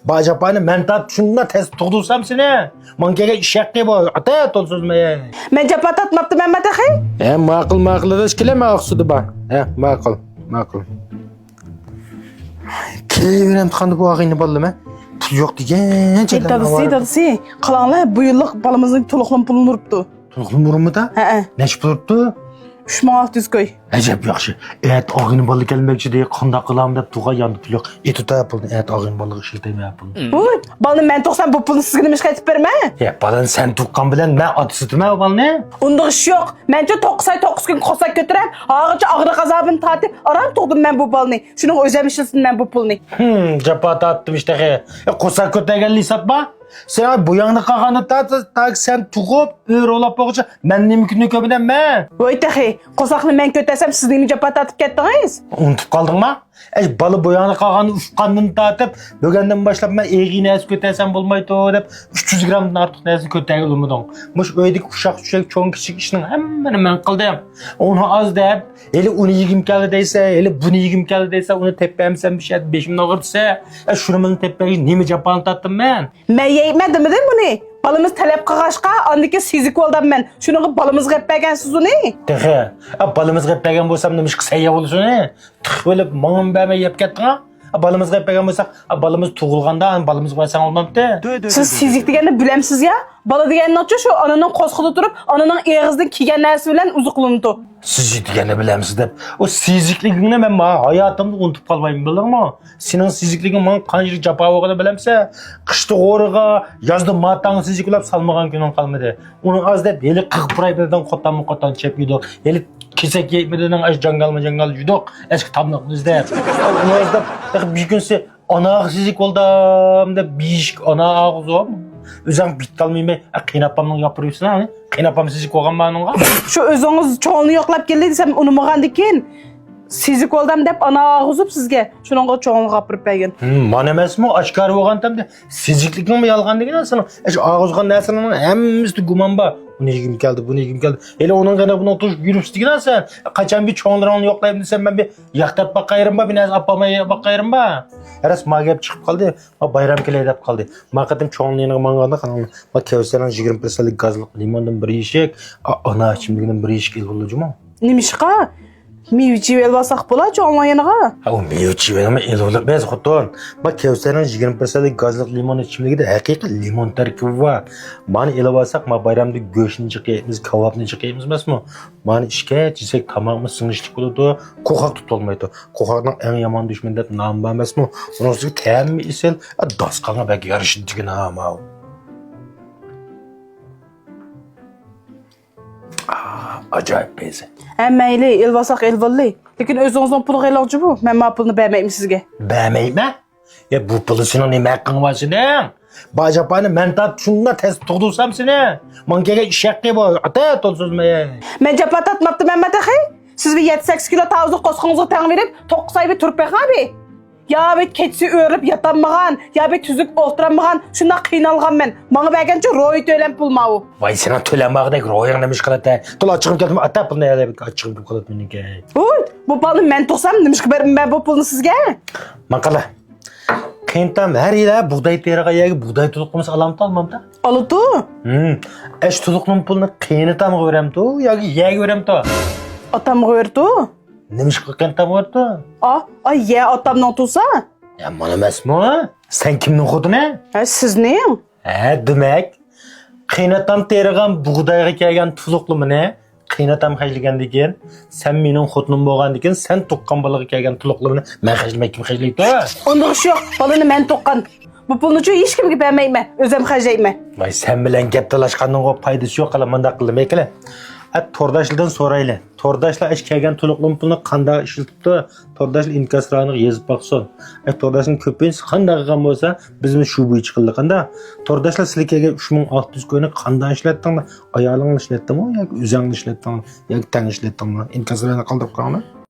Bacapani men tat şundan tez tuğdulsam seni. Mankege işek gibi ata tolsuzmaya. Men japa tatmaptı Mehmet axay. Maqıl da keleme aqsudu ba. Maqıl. Keleverem tıkandı bu ağayını ballı mı? Pul yok diyen çeken. Dadısı. Qalanlar bu yıllık balımızın tuluqlum pulunu uruptu. Tuluqlum urummu da? Neç pul uruptu? 3600 koy. Acayip yaxşı. Evet ağayını balı gelmekçi diye qanda qılam dep tuğa yandı pul yok. Etuta yapıldı. Evet ağayını balı ışıltayım yapıldı. Uy, balını men toqsan bu pulunu sizgini miş qaytib berme. Balan sen tuqqan bilen men adı sütüme o balını. Undaq iş yo'q. Mencha 9 gün qo'sak ko'tarib, hozircha og'riq azobini tatib, aram tug'dim men bu balni. Shuning o'zim ishilsin men bu pulni. Japa tattım işte. Qo'sak ko'taganlik sapma. Sen bu yanını qağanı tak sen tuğup ör olap boğuca men nemikini köbüden men. Voy taxi, qo'saqni men ko'tasam siz nima japa tatib ketdingiz? Unutup kaldın mı? Balı bu yanını qağanı ufqanını tatıp bögenden başlap men eği nesi kötesem bulmaydı o dep 300 gramdan artık nesi kötegi olmadın. Muş öydik uşak çoğun küçük işinin hemmeni men kıldım. Onu az deyip eli onu yigim geldi deyse, eli bunu yigim geldi deyse onu tepemsem bir şey beşimden ağırtsa şunu tepegi nemi japanı tattım ben. Men yeymedim bunu. Balımız talep qilg'ashqa, andiki sizik oldim men. Shuning balımız qilib bergansiz uni. Tehe, balımız qilib bergan bo'lsam nima ish qilsa bo'lsin? Tık böyle mağın berme yep ketdin ha? Balımız qilib bergan bo'lsa, balımız tug'ilganda balımız qo'ysang olmamdi. Siz sizik deganni bilamsiz ya? Bala deganni shu onaning qo'sqida turib, onaning eg'izidan kiygan narsa bilan uzuqlanadi. Siz deganni bilamiz deb. O sizikligini men hayatımda unutup kalmayım bilirmi? Senin sizikligin men qancha japa bo'lganini bilamsa, qishda o'rig'a, yozda matang sizik ulab salmagan kunim qolmadi. Uni az deb eli 40 praydan qotan chep yudoq. Eli kesak yetmedidan aş jangal yudoq. Eski tamliqni izdab. Uni izdab bir günse ana sizik oldum deb bish ana ağzı Özüm bitti almayayım. Qiynapamның yapırıyorsun ha? Qiynapam sizik olgan ma'nunga. Shu o'zingiz cho'lni yo'qlab keldi desam unutmagandikin. Sizik oldum deb ana og'izib sizga. Shuningga cho'lni gapirib bergan. Mana emasmi? Oshkor bo'lgantamda siziklikning yolg'onligini sana. Shu og'izgan narsaning hammasi gumon bor. Buni yegim keldi. Hele onun gana buni tush yuribsizligini sen. Qachon bir cho'nlarni yo'qlayman desam men bir yaqtab baqayrim bir narsa apamay baqayrim ba. Eras magab chiqib qoldi. Bayram kelay deb qoldi. Maqatim cho'nlarni manganda qanam. Ma kevsaran 20% gazliq limondan bir yeshik, ana ichimligidan bir yeshik elg'ilujimi? Nimishqa? Mevchi elvasak bo'lar cho'nlar yaniga. O mevchi velma elg'ilib bez xotin. Ma kevsaran 20% gazliq limon ichimligida haqiqiy limon tarkibi bor. Mani elvasak ma bayramda go'shtni chiqaymiz, kebabni chiqaymiz emasmi? Mani ishga chisak tamomimiz sinishlik bo'ladi. Qo'qoq tutolmaydi. Qo'qoqning eng yomon dushmani deb nom bor emasmi? Unisiga ta'mi isel, dasqanga bak yarishdigina ma. Acayip bezi. Mayli, elvasak elvalli. Lekin o'zingizning pul g'ayloqchi bu. Men ma pulni bermayman sizga. Bermaymi? Bu pulni sening nima haqqing bor sening? Bacapani men tat shundan tez tug'dulsam seni. Mankega ishaq gibi ata tolsuzmaya. Men japa tatmapti Mehmet axay. Siz bir 7-8 kilo tavuzu qo'sqingizga tang berib, 9 ay bir turib berxabi. Ya bir keçsi örüp yatanmağan, ya bir tüzük oltıranmağan, şundan qiynalğan men. Bana bergençe roy tölen pulma o. Vay senin tölenmağıdak royun demiş kılata. Tula açığım geldim, ata pulunu yada bir açığım kılata menike. Uy, bu pulunu men toksam, demiş ki ben bu pulunu sizge. Makala. Qiyintam her yile buğday teriga yegi buğday tuluqimiz alamda almamda. Alıdı. Eş tuluqның pulunu qiyinitam veremdi, yoki yegi veremdi. Atam verdi. Nemiş qiyinitam verdi? Ay ya atamdan tutsa. Ya mana emasmi? Sen kimning xudini? Sizning. Demek qiyinatam terigan buğdayga kelgan tuluqlimini qiyinatam hajlagandan keyin sen mening xotinim bo'lgandan sen tuqqan bolaga kelgan tuluqlimini men hajlamay kim hajlaydi? Unda ish yo'q, balani men tuqqan. Bu pulni hech kimga bermayman, o'zim hajlayman. Vay sen bilan gap talashganning foydasi yo'q, qala menda qilmay kela. Tordaşlıdan sorayla. Tordaşlar iş kelgan tuluqlim pulni qanday ishlatibdi? Tordaşlar inkaslarını yezib baqsin. Tordaşning ko'pincha qanday qilgan bo'lsa, bizni shu bo'yicha qildiqanda. Tordaşlar sizlarga 3600 ko'yni qanday ishlatdinglar? Ayolingni ishlatdingmi yoki o'zingni ishlatdingmi yoki tang ishlatdingmi? Inkaslarni qoldirib qo'yinglar.